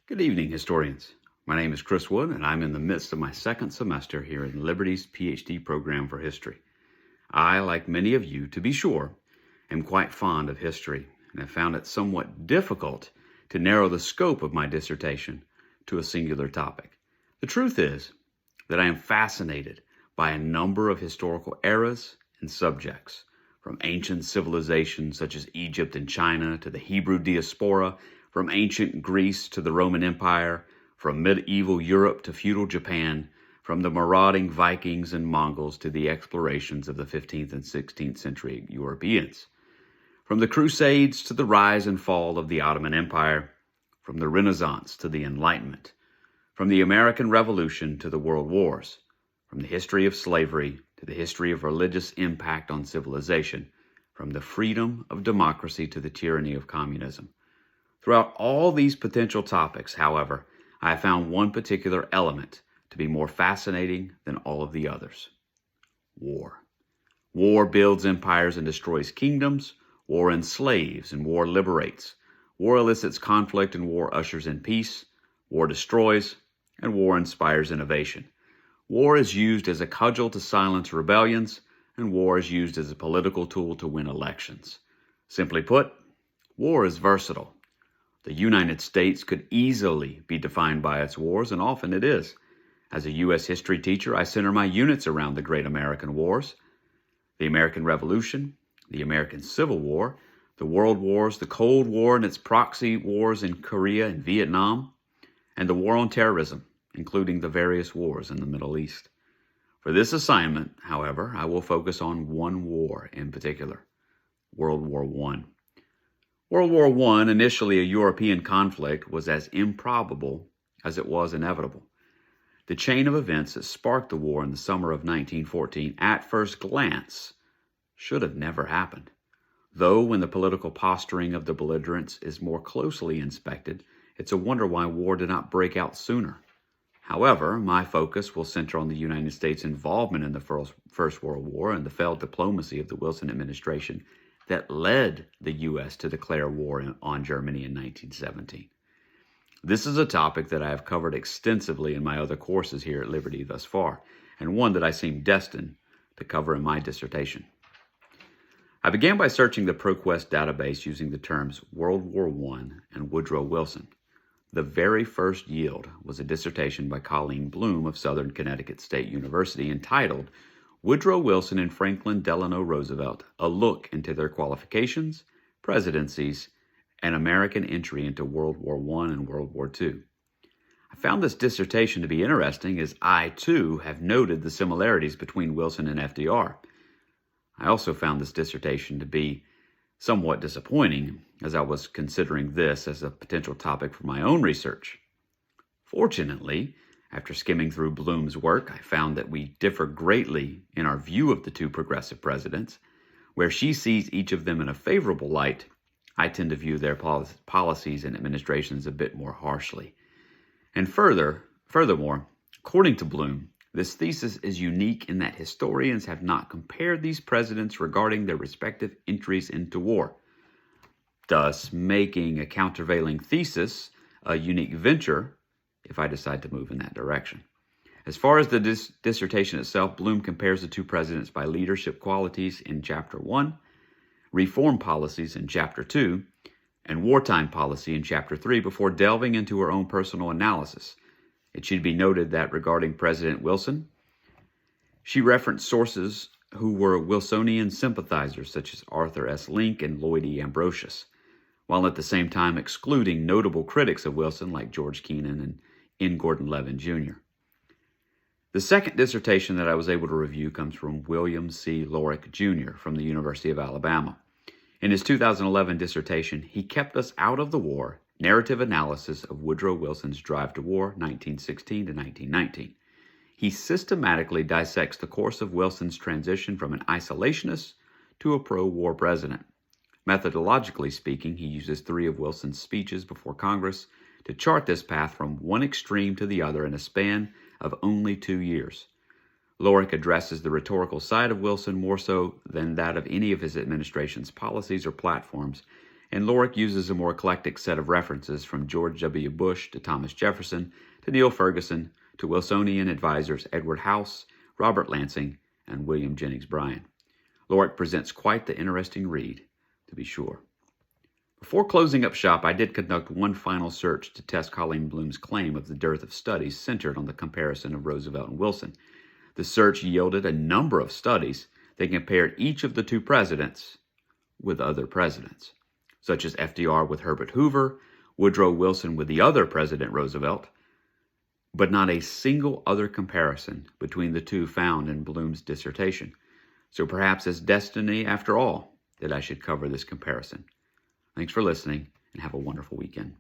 Good evening, historians. My name is Chris Wood, and I'm in the midst of my second semester here in Liberty's PhD program for history. I, like many of you, to be sure, am quite fond of history, and have found it somewhat difficult to narrow the scope of my dissertation to a singular topic. The truth is that I am fascinated by a number of historical eras and subjects, from ancient civilizations such as Egypt and China to the Hebrew diaspora, from ancient Greece to the Roman Empire, from medieval Europe to feudal Japan, from the marauding Vikings and Mongols to the explorations of the 15th and 16th century Europeans, from the Crusades to the rise and fall of the Ottoman Empire, from the Renaissance to the Enlightenment, from the American Revolution to the World Wars, from the history of slavery to the history of religious impact on civilization, from the freedom of democracy to the tyranny of communism. Throughout all these potential topics, however, I have found one particular element to be more fascinating than all of the others: war. War builds empires and destroys kingdoms. War enslaves and war liberates. War elicits conflict and war ushers in peace. War destroys and war inspires innovation. War is used as a cudgel to silence rebellions, and war is used as a political tool to win elections. Simply put, war is versatile. The United States could easily be defined by its wars, and often it is. As a U.S. history teacher, I center my units around the great American wars: the American Revolution, the American Civil War, the World Wars, the Cold War and its proxy wars in Korea and Vietnam, and the war on terrorism, including the various wars in the Middle East. For this assignment, however, I will focus on one war in particular: World War I. World War I, initially a European conflict, was as improbable as it was inevitable. The chain of events that sparked the war in the summer of 1914, at first glance, should have never happened. Though when the political posturing of the belligerents is more closely inspected, it's a wonder why war did not break out sooner. However, my focus will center on the United States' involvement in the First World War and the failed diplomacy of the Wilson administration that led the U.S. to declare war on Germany in 1917. This is a topic that I have covered extensively in my other courses here at Liberty thus far, and one that I seem destined to cover in my dissertation. I began by searching the ProQuest database using the terms World War I and Woodrow Wilson. The very first yield was a dissertation by Colleen Bloom of Southern Connecticut State University entitled Woodrow Wilson and Franklin Delano Roosevelt: A Look into Their Qualifications, Presidencies, and American Entry into World War I and World War II. I found this dissertation to be interesting, as I, too, have noted the similarities between Wilson and FDR. I also found this dissertation to be somewhat disappointing, as I was considering this as a potential topic for my own research. Fortunately, after skimming through Bloom's work, I found that we differ greatly in our view of the two progressive presidents. Where she sees each of them in a favorable light, I tend to view their policies and administrations a bit more harshly. And furthermore, according to Bloom, this thesis is unique in that historians have not compared these presidents regarding their respective entries into war, thus making a countervailing thesis a unique venture if I decide to move in that direction. As far as the dissertation itself, Bloom compares the two presidents by leadership qualities in Chapter 1, reform policies in Chapter 2, and wartime policy in Chapter 3 before delving into her own personal analysis. It should be noted that regarding President Wilson, she referenced sources who were Wilsonian sympathizers such as Arthur S. Link and Lloyd E. Ambrosius, while at the same time excluding notable critics of Wilson like George Kennan and N. Gordon Levin Jr. The second dissertation that I was able to review comes from William C. Lorick Jr. from the University of Alabama. In his 2011 dissertation, he kept us out of the war: Narrative Analysis of Woodrow Wilson's Drive to War, 1916 to 1919. He systematically dissects the course of Wilson's transition from an isolationist to a pro-war president. Methodologically speaking, he uses 3 of Wilson's speeches before Congress to chart this path from one extreme to the other in a span of only 2 years. Lorick addresses the rhetorical side of Wilson more so than that of any of his administration's policies or platforms, and Lorick uses a more eclectic set of references from George W. Bush to Thomas Jefferson to Neil Ferguson to Wilsonian advisors Edward House, Robert Lansing, and William Jennings Bryan. Lorick presents quite the interesting read, to be sure. Before closing up shop, I did conduct one final search to test Colleen Bloom's claim of the dearth of studies centered on the comparison of Roosevelt and Wilson. The search yielded a number of studies that compared each of the two presidents with other presidents, such as FDR with Herbert Hoover, Woodrow Wilson with the other President Roosevelt, but not a single other comparison between the two found in Bloom's dissertation. So perhaps it's destiny, after all, that I should cover this comparison. Thanks for listening, and have a wonderful weekend.